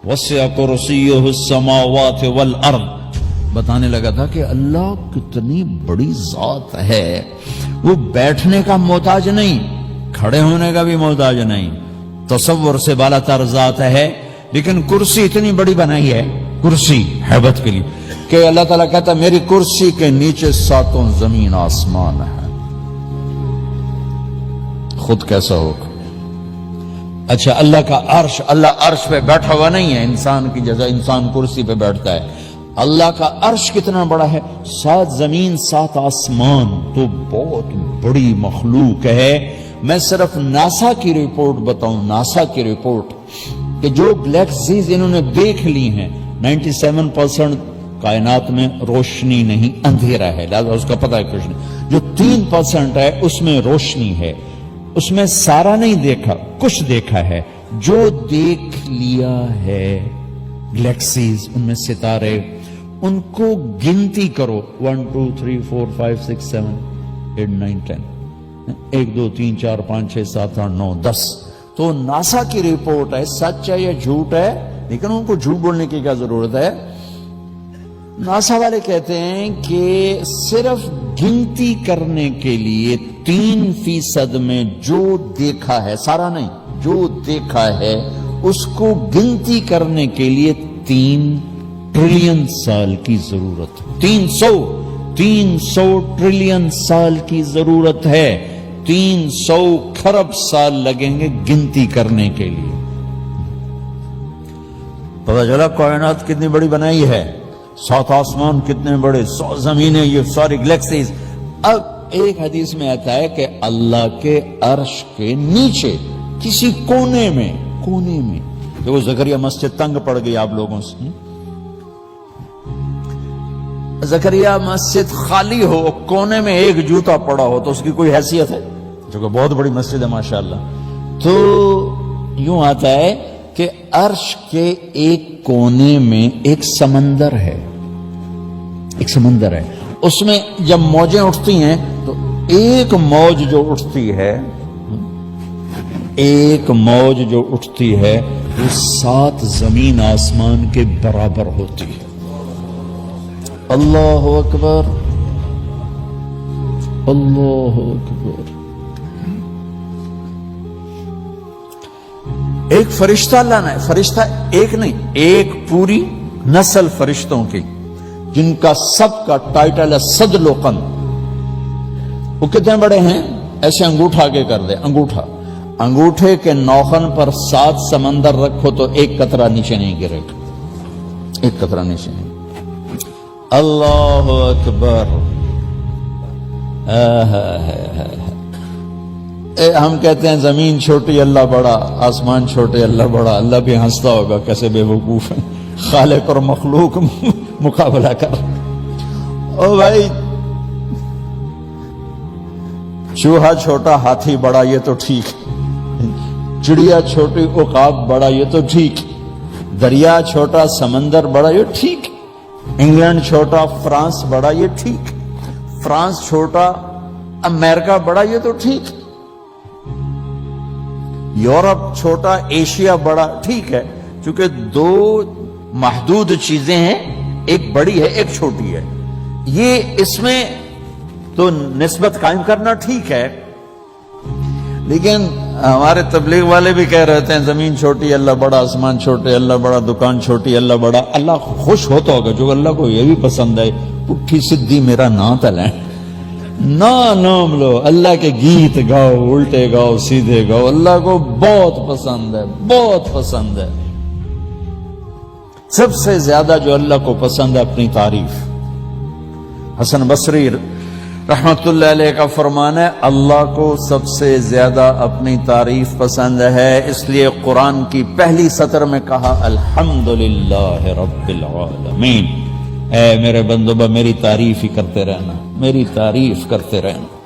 وسع کرسیہ السماوات والارض. بتانے لگا تھا کہ اللہ کتنی بڑی ذات ہے، وہ بیٹھنے کا محتاج نہیں، کھڑے ہونے کا بھی محتاج نہیں، تصور سے بالا تر ذات ہے، لیکن کرسی اتنی بڑی بنائی ہے، کرسی ہیبت کے لیے، کہ اللہ تعالیٰ کہتا ہے میری کرسی کے نیچے ساتوں زمین آسمان ہے. خود کیسا ہوگا؟ اچھا اللہ کا عرش، اللہ عرش پہ بیٹھا ہوا نہیں ہے انسان کی جگہ، انسان کرسی پہ بیٹھتا ہے. اللہ کا عرش کتنا بڑا ہے، 7 زمین 7 آسمان، تو بہت بڑی مخلوق ہے. میں صرف ناسا کی رپورٹ بتاؤں، ناسا کی رپورٹ کہ جو گلیکسیز انہوں نے دیکھ لی ہیں، 97% کائنات میں روشنی نہیں، اندھیرا ہے، لہذا اس کا پتہ ہے کچھ نہیں. جو 3% ہے اس میں روشنی ہے، اس میں سارا نہیں دیکھا، کچھ دیکھا ہے. جو دیکھ لیا ہے گلیکسیز، ان میں ستارے، ان کو گنتی کرو، 1 2 3 4 5 6 7 8 9 10، 1 2 3 4 5 6 7 8 9 10. تو ناسا کی رپورٹ ہے، سچ ہے یا جھوٹ ہے، لیکن ان کو جھوٹ بولنے کی کیا ضرورت ہے. ناسا والے کہتے ہیں کہ صرف گنتی کرنے کے لیے 3% میں جو دیکھا ہے، سارا نہیں، جو دیکھا ہے اس کو گنتی کرنے کے لیے 3 ٹریلین سال کی ضرورت ہے. 300 ٹریلین سال کی ضرورت ہے. 300 کھرب سال لگیں گے گنتی کرنے کے لیے. پتہ چلا کائنات کتنی بڑی بنائی ہے، 7 آسمان کتنے بڑے، 100 زمینیں، یہ ساری گلیکسیز. اب ایک حدیث میں آتا ہے کہ اللہ کے عرش کے نیچے کسی کونے میں کہ وہ زکریا مسجد تنگ پڑ گئی آپ لوگوں سے، زکریا مسجد خالی ہو، کونے میں ایک جوتا پڑا ہو تو اس کی کوئی حیثیت ہے؟ جو کہ بہت بڑی مسجد ہے ماشاءاللہ. تو یوں آتا ہے کہ عرش کے ایک کونے میں ایک سمندر ہے، اس میں جب موجیں اٹھتی ہیں تو ایک موج جو اٹھتی ہے وہ 7 زمین آسمان کے برابر ہوتی ہے. اللہ اکبر، اللہ اکبر. ایک فرشتہ لانا ہے، فرشتہ ایک نہیں، ایک پوری نسل فرشتوں کی، جن کا سب کا ٹائٹل ہے صدلقن. وہ کتنے بڑے ہیں؟ ایسے انگوٹھا آگے کر دے، انگوٹھے کے نوخن پر 7 سمندر رکھو تو ایک قطرہ نیچے نہیں گرے گا، ایک قطرہ نیچے نہیں. اللہ اکبر. ہم کہتے ہیں زمین چھوٹی اللہ بڑا، آسمان چھوٹے اللہ بڑا. اللہ بھی ہنستا ہوگا کیسے بے وقوف ہے، خالق اور مخلوق مقابلہ کر. او بھائی، چوہا چھوٹا ہاتھی بڑا یہ تو ٹھیک، چڑیا چھوٹی عقاب بڑا یہ تو ٹھیک، دریا چھوٹا سمندر بڑا یہ ٹھیک، انگلینڈ چھوٹا فرانس بڑا یہ ٹھیک، فرانس چھوٹا امریکہ بڑا یہ تو ٹھیک، یورپ چھوٹا ایشیا بڑا ٹھیک ہے، چونکہ 2 محدود چیزیں ہیں، ایک بڑی ہے ایک چھوٹی ہے. یہ اس میں تو نسبت قائم کرنا ٹھیک ہے، لیکن ہمارے تبلیغ والے بھی کہہ رہے ہیں زمین چھوٹی اللہ بڑا، آسمان چھوٹے اللہ بڑا، دکان چھوٹی اللہ بڑا. اللہ خوش ہوتا ہوگا، جو اللہ کو یہ بھی پسند ہے، پٹھی سدھی میرا نام تلیں، نام لو، اللہ کے گیت گاؤ، الٹے گاؤ سیدھے گاؤ، اللہ کو بہت پسند ہے، بہت پسند ہے. سب سے زیادہ جو اللہ کو پسند ہے اپنی تعریف. حسن بصری رحمت اللہ علیہ کا فرمان ہے اللہ کو سب سے زیادہ اپنی تعریف پسند ہے، اس لیے قرآن کی پہلی سطر میں کہا الحمدللہ رب العالمین. اے میرے بندو، میری تعریف ہی کرتے رہنا، میری تعریف کرتے رہنا.